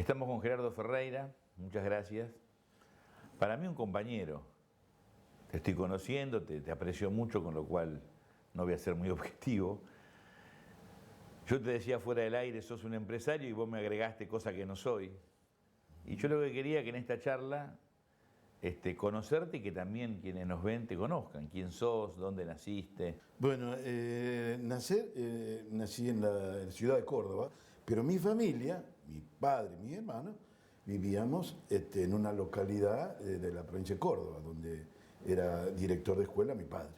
Estamos con Gerardo Ferreira, muchas gracias. Para mí un compañero, te estoy conociendo, te aprecio mucho, con lo cual no voy a ser muy objetivo. Yo te decía fuera del aire, sos un empresario y vos me agregaste cosa que no soy. Y yo lo que quería que en esta charla conocerte y que también quienes nos ven te conozcan. ¿Quién sos? ¿Dónde naciste? Bueno, nací en la ciudad de Córdoba, pero mi familia, mi padre y mi hermano, vivíamos en una localidad de la provincia de Córdoba, donde era director de escuela mi padre.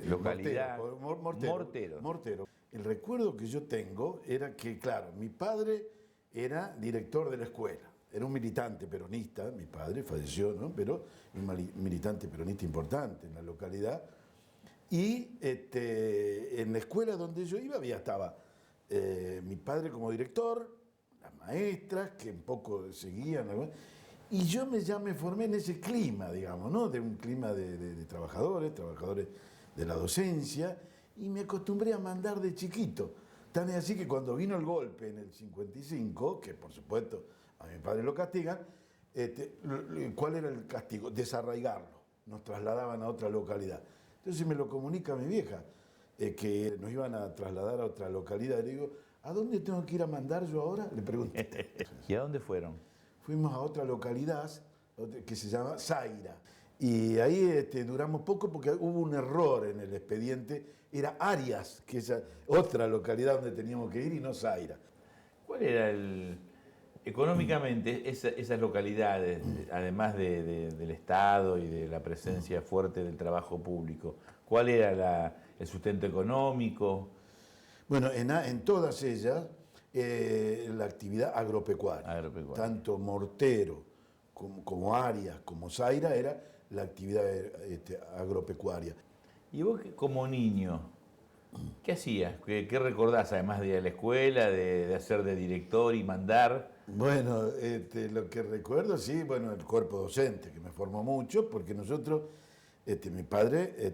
Localidad Mortero. Mortero. El recuerdo que yo tengo era que, claro, mi padre era director de la escuela. Era un militante peronista, mi padre falleció, ¿no? Pero un militante peronista importante en la localidad. Y en la escuela donde yo iba estaba mi padre como director, las maestras que un poco seguían, ¿no? Y yo ya me formé en ese clima, digamos, ¿no? De un clima de trabajadores de la docencia, y me acostumbré a mandar de chiquito. Tan es así que cuando vino el golpe en el 55, que por supuesto a mi padre lo castigan, ¿cuál era el castigo? Desarraigarlo. Nos trasladaban a otra localidad. Entonces me lo comunica mi vieja, que nos iban a trasladar a otra localidad. Le digo, ¿a dónde tengo que ir a mandar yo ahora? Le pregunté. ¿Y a dónde fueron? Fuimos a otra localidad que se llama Zaira. Y ahí duramos poco porque hubo un error en el expediente. Era Arias, que es otra localidad donde teníamos que ir, y no Zaira. ¿Cuál era económicamente, esas localidades, además del Estado y de la presencia fuerte del trabajo público, cuál era el sustento económico? Bueno, en todas ellas la actividad agropecuaria. Tanto Mortero como Arias, como Zaira, era la actividad agropecuaria. ¿Y vos como niño, qué hacías? ¿Qué recordás, además de ir a la escuela, de hacer de director y mandar? Bueno, lo que recuerdo, sí, bueno, el cuerpo docente, que me formó mucho, porque nosotros, mi padre,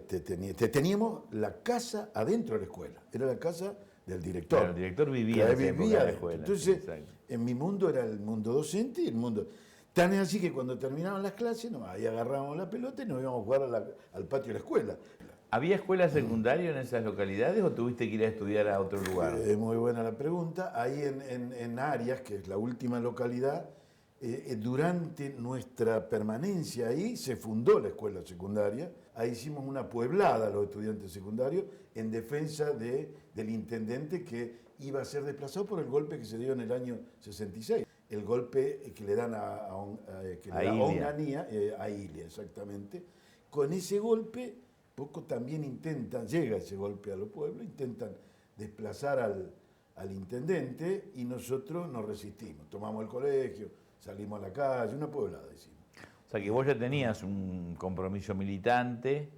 teníamos la casa adentro de la escuela, era la casa del director. Claro, el director vivía en la escuela. Entonces, sí, en mi mundo era el mundo docente y el mundo... Tan es así que cuando terminaban las clases, ahí agarrábamos la pelota y nos íbamos a jugar al patio de la escuela. ¿Había escuela secundaria en esas localidades o tuviste que ir a estudiar a otro lugar? Es muy buena la pregunta. Ahí en Arias, que es la última localidad, durante nuestra permanencia ahí se fundó la escuela secundaria. Ahí hicimos una pueblada a los estudiantes secundarios en defensa del intendente que iba a ser desplazado por el golpe que se dio en el año 66. El golpe que le dan a Onganía, a Ilia, exactamente. Con ese golpe, poco también llega ese golpe a los pueblos, intentan desplazar al intendente y nosotros nos resistimos. Tomamos el colegio, salimos a la calle, una pueblada, decimos. O sea que vos ya tenías un compromiso militante.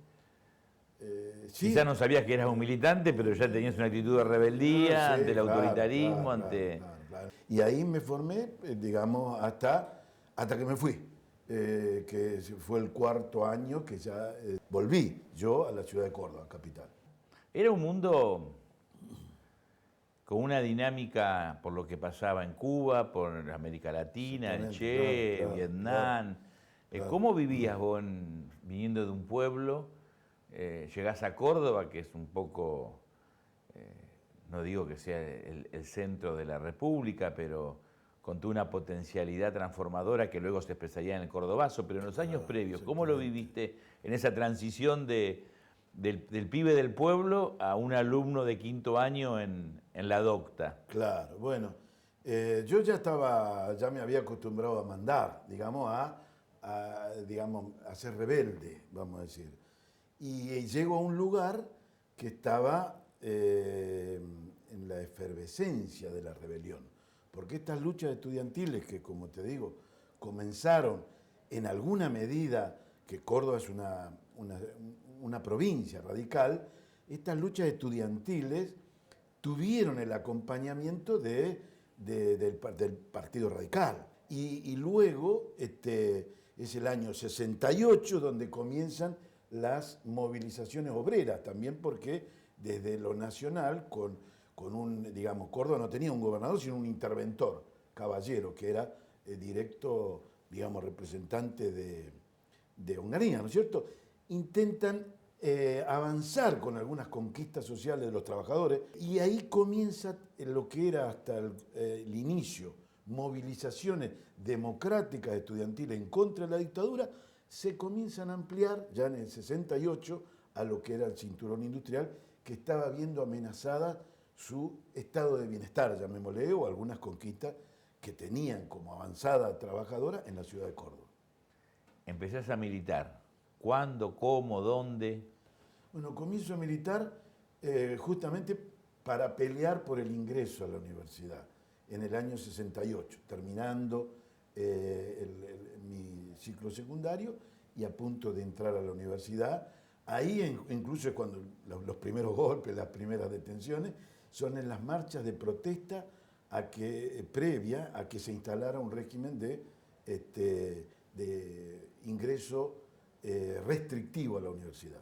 Sí. Quizás no sabías que eras un militante, pero ya tenías una actitud de rebeldía ante el autoritarismo, Claro. Y ahí me formé, digamos, hasta que me fui, que fue el cuarto año que ya volví yo a la ciudad de Córdoba, capital. Era un mundo con una dinámica por lo que pasaba en Cuba, por América Latina, el Che, Vietnam. Claro. ¿Cómo vivías vos viniendo de un pueblo? Llegás a Córdoba, que es un poco, no digo que sea el centro de la República, pero con toda una potencialidad transformadora que luego se expresaría en el cordobazo, pero en los años previos, ¿cómo lo viviste en esa transición del pibe del pueblo a un alumno de quinto año en la docta? Claro, bueno, yo ya me había acostumbrado a mandar, digamos, a ser rebelde, vamos a decir. Y llego a un lugar que estaba en la efervescencia de la rebelión, porque estas luchas estudiantiles que, como te digo, comenzaron en alguna medida, que Córdoba es una provincia radical, estas luchas estudiantiles tuvieron el acompañamiento del Partido Radical. Y luego es el año 68 donde comienzan las movilizaciones obreras, también porque desde lo nacional, digamos, Córdoba no tenía un gobernador, sino un interventor, Caballero, que era directo, digamos, representante de Onganía, ¿no es cierto? Intentan avanzar con algunas conquistas sociales de los trabajadores y ahí comienza lo que era hasta el inicio, movilizaciones democráticas estudiantiles en contra de la dictadura, se comienzan a ampliar ya en el 68 a lo que era el cinturón industrial, que estaba viendo amenazada su estado de bienestar, llamémosle, o algunas conquistas que tenían como avanzada trabajadora en la ciudad de Córdoba. Empezás a militar. ¿Cuándo, cómo, dónde? Bueno, comienzo a militar justamente para pelear por el ingreso a la universidad en el año 68, terminando mi ciclo secundario y a punto de entrar a la universidad. Ahí incluso es cuando los primeros golpes, las primeras detenciones, son en las marchas de protesta previa a que se instalara un régimen de ingreso restrictivo a la universidad.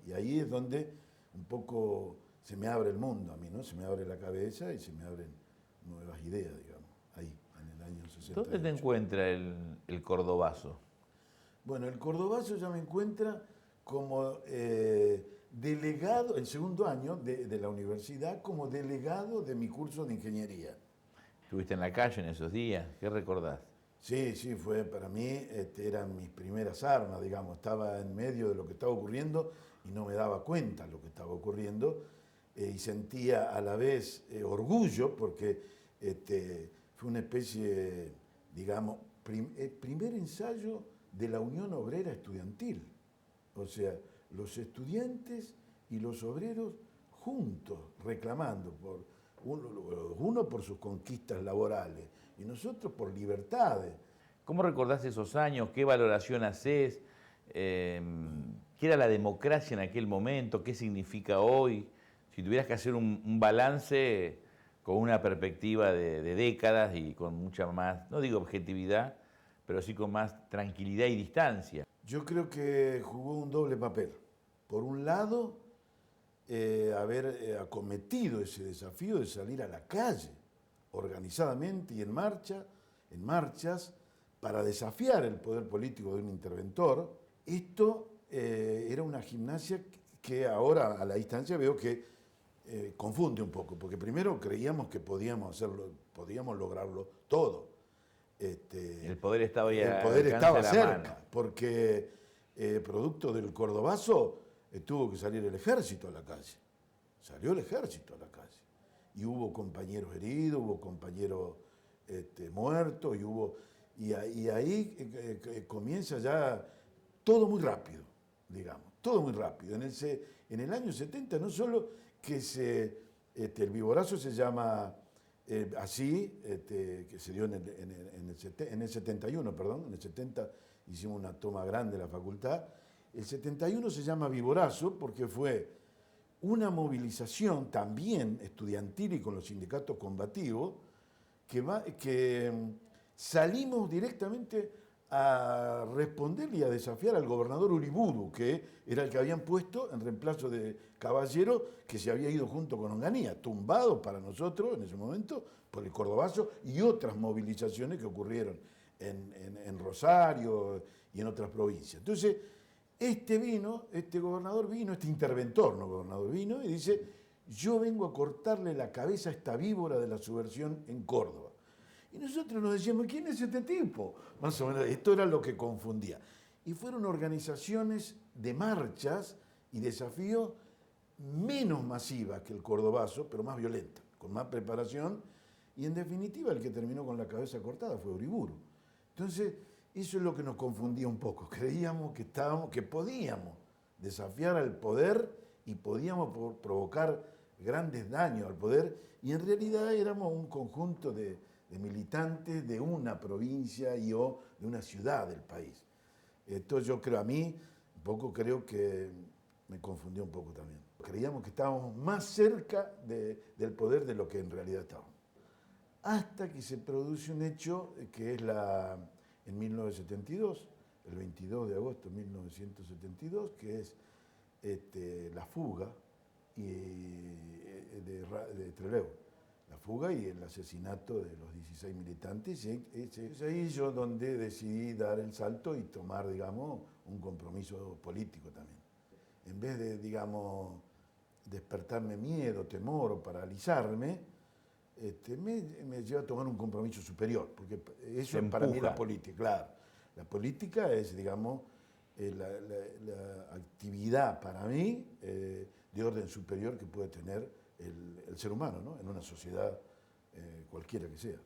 Y ahí es donde un poco se me abre el mundo a mí, ¿no? Se me abre la cabeza y se me abren nuevas ideas, digamos, ahí, en el año 68. ¿Dónde te encuentra el cordobazo? Bueno, el cordobazo ya me encuentra como delegado, el segundo año de la universidad, como delegado de mi curso de ingeniería. ¿Estuviste en la calle en esos días? ¿Qué recordás? Sí, fue para mí, eran mis primeras armas, digamos, estaba en medio de lo que estaba ocurriendo y no me daba cuenta de lo que estaba ocurriendo y sentía a la vez orgullo porque fue una especie, digamos, primer ensayo de la Unión Obrera Estudiantil, o sea, los estudiantes y los obreros juntos reclamando uno por sus conquistas laborales y nosotros por libertades. ¿Cómo recordás esos años? ¿Qué valoración haces? ¿Qué era la democracia en aquel momento? ¿Qué significa hoy? Si tuvieras que hacer un balance con una perspectiva de décadas y con mucha más, no digo objetividad, pero sí con más tranquilidad y distancia. Yo creo que jugó un doble papel. Por un lado, haber acometido ese desafío de salir a la calle organizadamente y en marchas, para desafiar el poder político de un interventor. Esto era una gimnasia que ahora a la distancia veo que confunde un poco, porque primero creíamos que podíamos lograrlo todo. El poder estaba ya el poder estaba cerca, mano. porque producto del cordobazo tuvo que salir el ejército a la calle. Salió el ejército a la calle. Y hubo compañeros heridos, hubo compañeros muertos, y ahí comienza ya todo muy rápido, digamos, todo muy rápido. En el año 70 no solo que el viborazo se llama así, que se dio en el 71, perdón, en el 70 hicimos una toma grande de la facultad. El 71 se llama viborazo porque fue una movilización también estudiantil y con los sindicatos combativos que salimos directamente a responderle y a desafiar al gobernador Uriburu, que era el que habían puesto en reemplazo de Caballero, que se había ido junto con Onganía, tumbado para nosotros en ese momento por el cordobazo y otras movilizaciones que ocurrieron en Rosario y en otras provincias. Entonces, este interventor, no gobernador, vino y dice: yo vengo a cortarle la cabeza a esta víbora de la subversión en Córdoba. Y nosotros nos decíamos: ¿quién es este tipo? Más o menos, esto era lo que confundía. Y fueron organizaciones de marchas y desafíos menos masivas que el cordobazo, pero más violentas, con más preparación, y en definitiva el que terminó con la cabeza cortada fue Uriburu. Entonces, eso es lo que nos confundía un poco. Creíamos que podíamos desafiar al poder y podíamos provocar grandes daños al poder, y en realidad éramos un conjunto de militantes de una provincia o de una ciudad del país. Entonces yo creo que me confundió un poco también. Creíamos que estábamos más cerca del poder de lo que en realidad estábamos. Hasta que se produce un hecho que es en 1972, el 22 de agosto de 1972, que es la fuga de Trelew. la fuga y el asesinato de los 16 militantes. Es ahí yo donde decidí dar el salto y tomar, digamos, un compromiso político también. En vez de, digamos, despertarme miedo, temor o paralizarme, me lleva a tomar un compromiso superior, porque eso es para mí la política, claro. La política es, digamos, la actividad para mí de orden superior que puede tener el ser humano, ¿no? En una sociedad cualquiera que sea.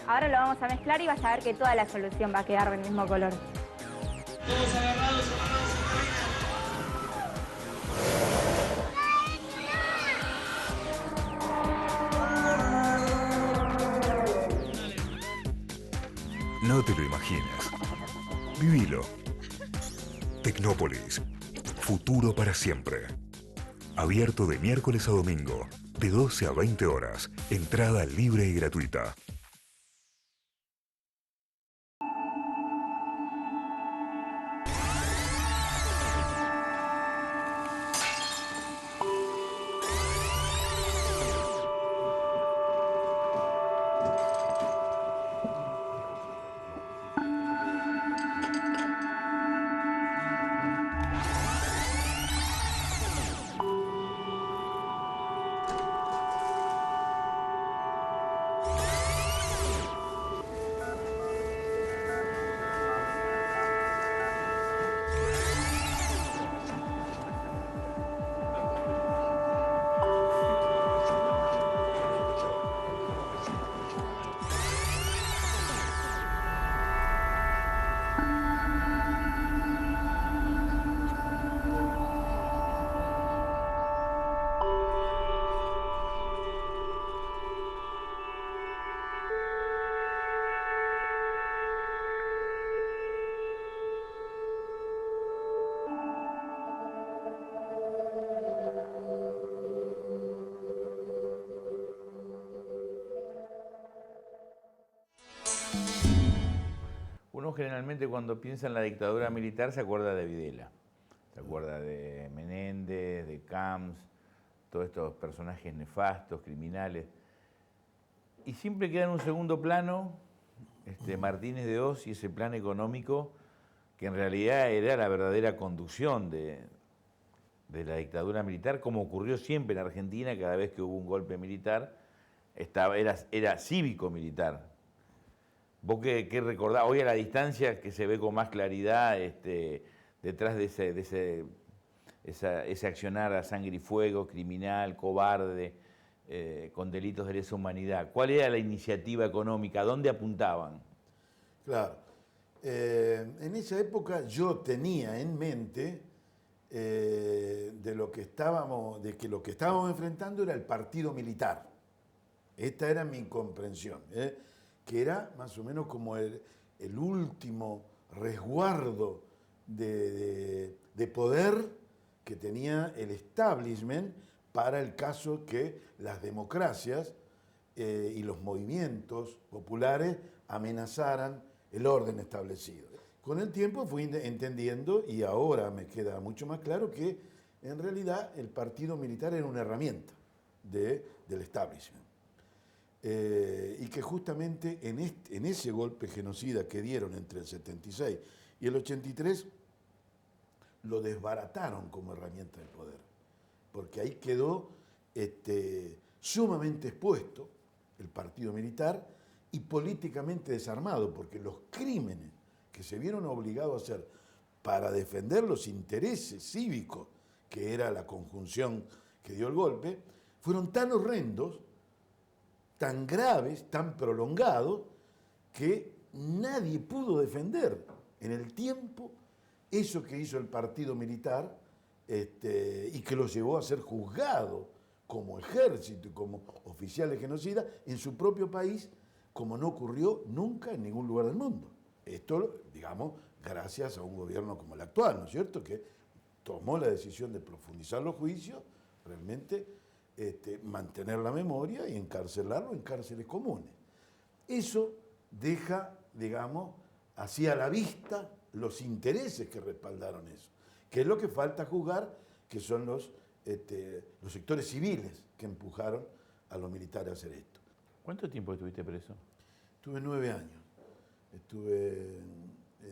Ahora lo vamos a mezclar y vas a ver que toda la solución va a quedar del mismo color. Todos agarrados. No te lo imaginas. Vivilo. Tecnópolis. Futuro para siempre. Abierto de miércoles a domingo, de 12 a 20 horas. Entrada libre y gratuita. Uno generalmente cuando piensa en la dictadura militar se acuerda de Videla, se acuerda de Menéndez, de Camps, todos estos personajes nefastos, criminales. Y siempre queda en un segundo plano Martínez de Oz y ese plan económico que en realidad era la verdadera conducción de la dictadura militar, como ocurrió siempre en Argentina. Cada vez que hubo un golpe militar, era cívico-militar. ¿Vos qué recordás? Hoy a la distancia que se ve con más claridad detrás de ese accionar a sangre y fuego, criminal, cobarde, con delitos de lesa humanidad. ¿Cuál era la iniciativa económica? ¿Dónde apuntaban? Claro. En esa época yo tenía en mente de que lo que estábamos enfrentando era el partido militar. Esta era mi comprensión, que era más o menos como el último resguardo de poder que tenía el establishment para el caso que las democracias y los movimientos populares amenazaran el orden establecido. Con el tiempo fui entendiendo, y ahora me queda mucho más claro, que en realidad el partido militar era una herramienta del establishment. Y que justamente en ese golpe genocida que dieron entre el 76 y el 83, lo desbarataron como herramienta del poder, porque ahí quedó sumamente expuesto el partido militar y políticamente desarmado, porque los crímenes que se vieron obligados a hacer para defender los intereses cívicos, que era la conjunción que dio el golpe, fueron tan horrendos, tan graves, tan prolongados, que nadie pudo defender en el tiempo eso que hizo el partido militar y que lo llevó a ser juzgado como ejército y como oficiales genocidas en su propio país, como no ocurrió nunca en ningún lugar del mundo. Esto, digamos, gracias a un gobierno como el actual, ¿no es cierto?, que tomó la decisión de profundizar los juicios, realmente mantener la memoria y encarcelarlo en cárceles comunes. Eso deja, digamos, así a la vista los intereses que respaldaron eso, que es lo que falta juzgar, que son los sectores civiles que empujaron a los militares a hacer esto. ¿Cuánto tiempo estuviste preso? Estuve 9 años. Estuve,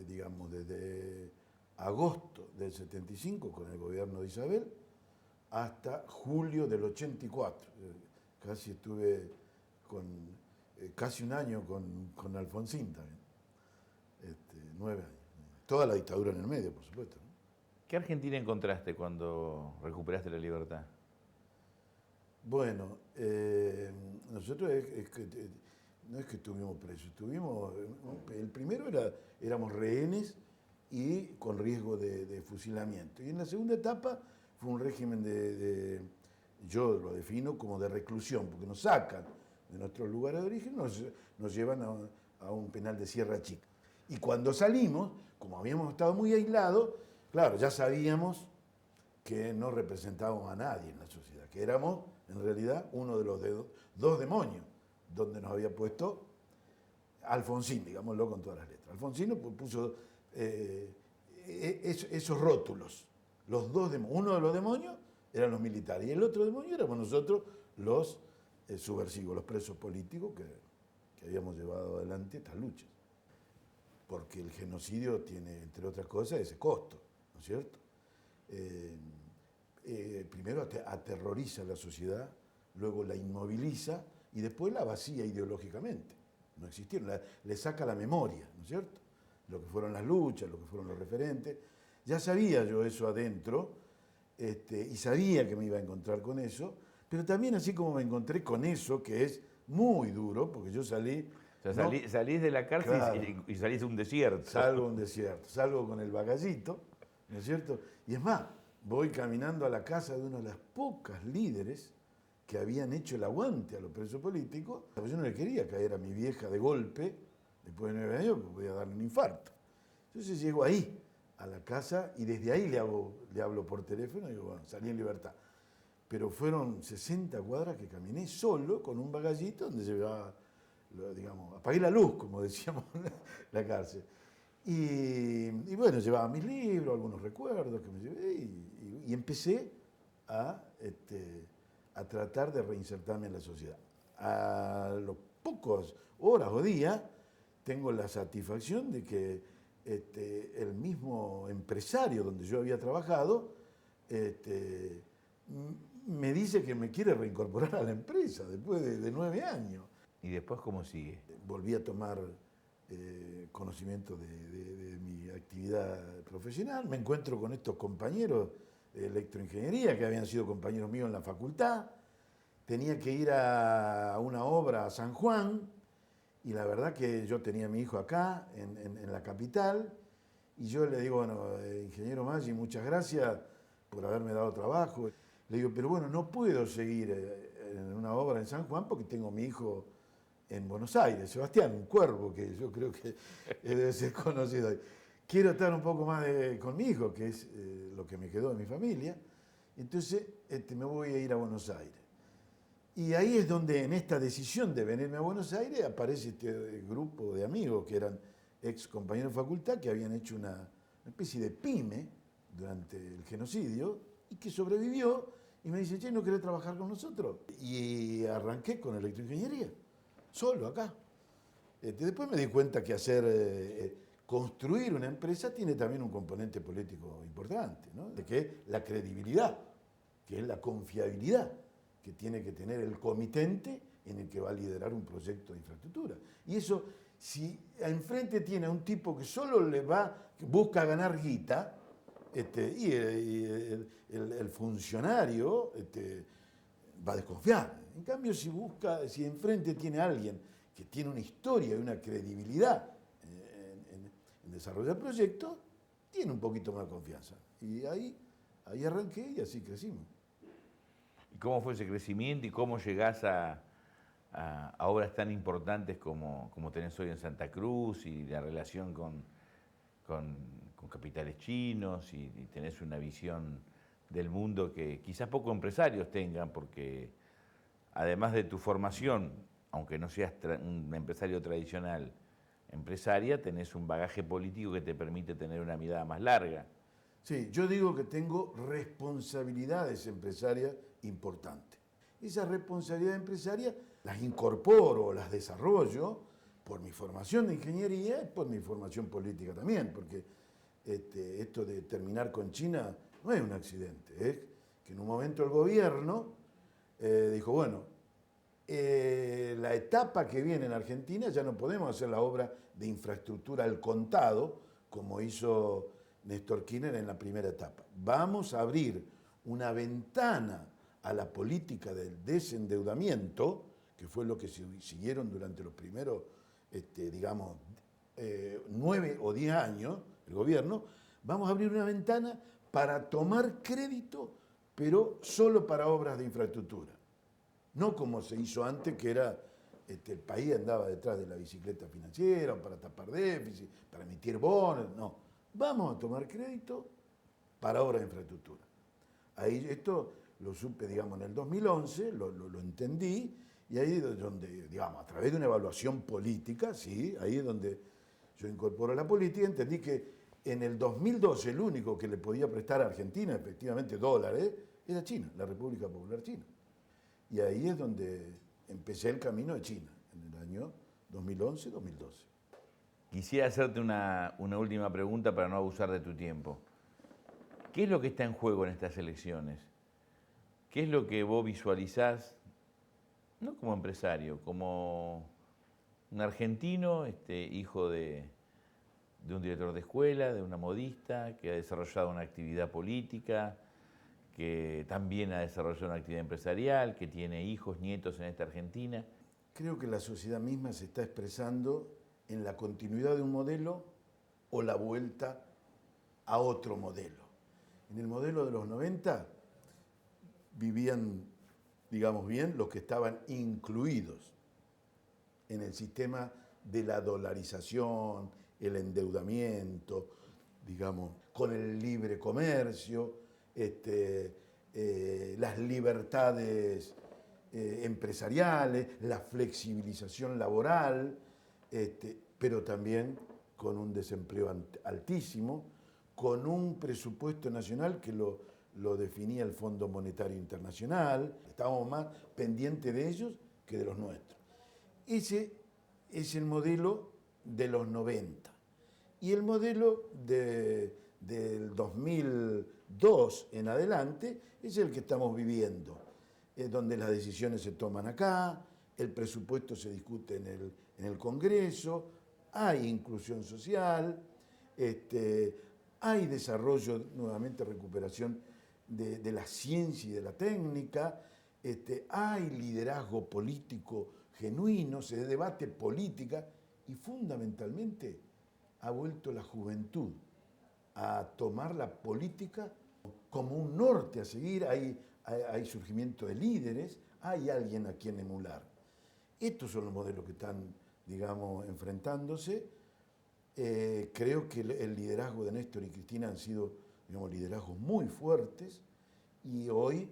digamos, desde agosto del 75 con el gobierno de Isabel hasta julio del 84. Casi estuve casi un año con Alfonsín también. 9 años. Toda la dictadura en el medio, por supuesto, ¿no? ¿Qué Argentina encontraste cuando recuperaste la libertad? Bueno, nosotros no es que estuvimos presos, el primero éramos rehenes y con riesgo de fusilamiento. Y en la segunda etapa fue un régimen yo lo defino como de reclusión, porque nos sacan de nuestros lugares de origen, nos llevan a un penal de Sierra Chica. Y cuando salimos, como habíamos estado muy aislados, claro, ya sabíamos que no representábamos a nadie en la sociedad, que éramos en realidad uno de los dos demonios, donde nos había puesto Alfonsín, digámoslo con todas las letras. Alfonsín nos puso esos rótulos. Uno de los demonios eran los militares y el otro demonio éramos nosotros, los subversivos, los presos políticos que habíamos llevado adelante estas luchas. Porque el genocidio tiene, entre otras cosas, ese costo, ¿no es cierto? Primero aterroriza a la sociedad, luego la inmoviliza y después la vacía ideológicamente. No existieron, le saca la memoria, ¿no es cierto? Lo que fueron las luchas, lo que fueron los referentes. Ya sabía yo eso adentro y sabía que me iba a encontrar con eso, pero también así como me encontré con eso, que es muy duro, porque yo salí... O sea, salís de la cárcel, claro, y salís a un desierto. Salgo a un desierto, salgo con el bagallito, ¿no es cierto? Y es más, voy caminando a la casa de una de las pocas líderes que habían hecho el aguante a los presos políticos. Yo no le quería caer a mi vieja de golpe, después de 9 años, porque podía darle un infarto. Entonces llego ahí, a la casa, y desde ahí le hablo por teléfono y digo, bueno, salí en libertad. Pero fueron 60 cuadras que caminé solo con un bagallito donde llevaba, digamos, apagué la luz, como decíamos en la cárcel. Y bueno, llevaba mis libros, algunos recuerdos que me llevé, y empecé a tratar de reinsertarme en la sociedad. A los pocos horas o días tengo la satisfacción de que el mismo empresario donde yo había trabajado me dice que me quiere reincorporar a la empresa después de 9 años. ¿Y después cómo sigue? Volví a tomar conocimiento de mi actividad profesional, me encuentro con estos compañeros de electroingeniería que habían sido compañeros míos en la facultad, tenía que ir a una obra a San Juan, y la verdad que yo tenía a mi hijo acá, en la capital, y yo le digo, bueno, ingeniero Maggi, muchas gracias por haberme dado trabajo. Le digo, pero bueno, no puedo seguir en una obra en San Juan porque tengo a mi hijo en Buenos Aires, Sebastián, un cuervo que yo creo que debe ser conocido. Quiero estar un poco más con mi hijo, que es lo que me quedó de mi familia, entonces me voy a ir a Buenos Aires. Y ahí es donde en esta decisión de venirme a Buenos Aires aparece este grupo de amigos que eran ex compañeros de facultad que habían hecho una especie de pyme durante el genocidio y que sobrevivió y me dice, che, ¿no querés trabajar con nosotros? Y arranqué con electroingeniería, solo acá. Después me di cuenta que construir una empresa tiene también un componente político importante, ¿no? De que es la credibilidad, que es la confiabilidad que tiene que tener el comitente en el que va a liderar un proyecto de infraestructura. Y eso, si enfrente tiene a un tipo que solo busca ganar guita, y el funcionario va a desconfiar. En cambio, si enfrente tiene a alguien que tiene una historia y una credibilidad en desarrollar proyectos, tiene un poquito más de confianza. Y ahí arranqué y así crecimos. ¿Y cómo fue ese crecimiento y cómo llegás a obras tan importantes como tenés hoy en Santa Cruz y la relación con capitales chinos y tenés una visión del mundo que quizás pocos empresarios tengan, porque además de tu formación, aunque no seas un empresario tradicional empresaria, tenés un bagaje político que te permite tener una mirada más larga. Sí, yo digo que tengo responsabilidades empresarias importantes. Esas responsabilidades empresarias las incorporo, las desarrollo por mi formación de ingeniería y por mi formación política también, porque esto de terminar con China no es un accidente, es que en un momento el gobierno dijo, bueno, la etapa que viene en Argentina ya no podemos hacer la obra de infraestructura al contado, como hizo Néstor Kirchner en la primera etapa. Vamos a abrir una ventana a la política del desendeudamiento, que fue lo que siguieron durante los primeros, 9 o 10 años, el gobierno. Vamos a abrir una ventana para tomar crédito, pero solo para obras de infraestructura. No como se hizo antes, que era el país andaba detrás de la bicicleta financiera, para tapar déficit, para emitir bonos. No, vamos a tomar crédito para obras de infraestructura. Ahí esto lo supe, digamos, en el 2011, lo entendí, y ahí es donde, digamos, a través de una evaluación política, sí, ahí es donde yo incorporo la política, entendí que en el 2012 el único que le podía prestar a Argentina, efectivamente, dólares, era China, la República Popular China. Y ahí es donde empecé el camino de China, en el año 2011-2012. Quisiera hacerte una última pregunta para no abusar de tu tiempo. ¿Qué es lo que está en juego en estas elecciones? ¿Qué es lo que vos visualizás, no como empresario, como un argentino, hijo de un director de escuela, de una modista, que ha desarrollado una actividad política, que también ha desarrollado una actividad empresarial, que tiene hijos, nietos en esta Argentina? Creo que la sociedad misma se está expresando en la continuidad de un modelo o la vuelta a otro modelo. En el modelo de los 90 vivían, digamos bien, los que estaban incluidos en el sistema de la dolarización, el endeudamiento, digamos, con el libre comercio, las libertades empresariales, la flexibilización laboral, pero también con un desempleo altísimo, con un presupuesto nacional que lo definía el Fondo Monetario Internacional. Estábamos más pendientes de ellos que de los nuestros. Ese es el modelo de los 90. Y el modelo del 2002 en adelante es el que estamos viviendo, donde las decisiones se toman acá, el presupuesto se discute en el Congreso, hay inclusión social, hay desarrollo, nuevamente recuperación de la ciencia y de la técnica, hay liderazgo político genuino, se debate política y fundamentalmente ha vuelto la juventud a tomar la política como un norte a seguir, hay surgimiento de líderes, hay alguien a quien emular. Estos son los modelos que están, digamos, enfrentándose. Creo que el liderazgo de Néstor y Cristina han sido, digamos, liderazgos muy fuertes y hoy,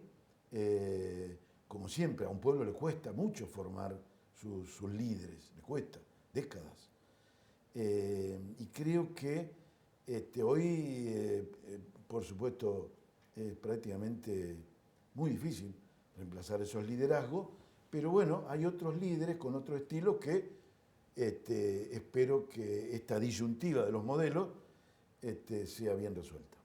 como siempre, a un pueblo le cuesta mucho formar sus líderes, le cuesta décadas. Y creo que hoy, por supuesto, es prácticamente muy difícil reemplazar esos liderazgos, pero bueno, hay otros líderes con otro estilo que espero que esta disyuntiva de los modelos sea bien resuelta.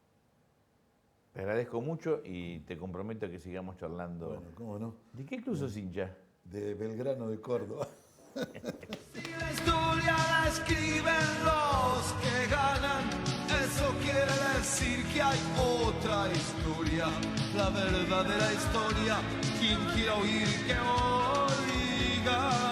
Te agradezco mucho y te comprometo a que sigamos charlando. Bueno, ¿cómo no? ¿De qué club sos hincha? De Belgrano de Córdoba. Si la historia la escriben los que ganan, eso quiere decir que hay otra historia, la verdadera historia. Quien quiera oír que oiga.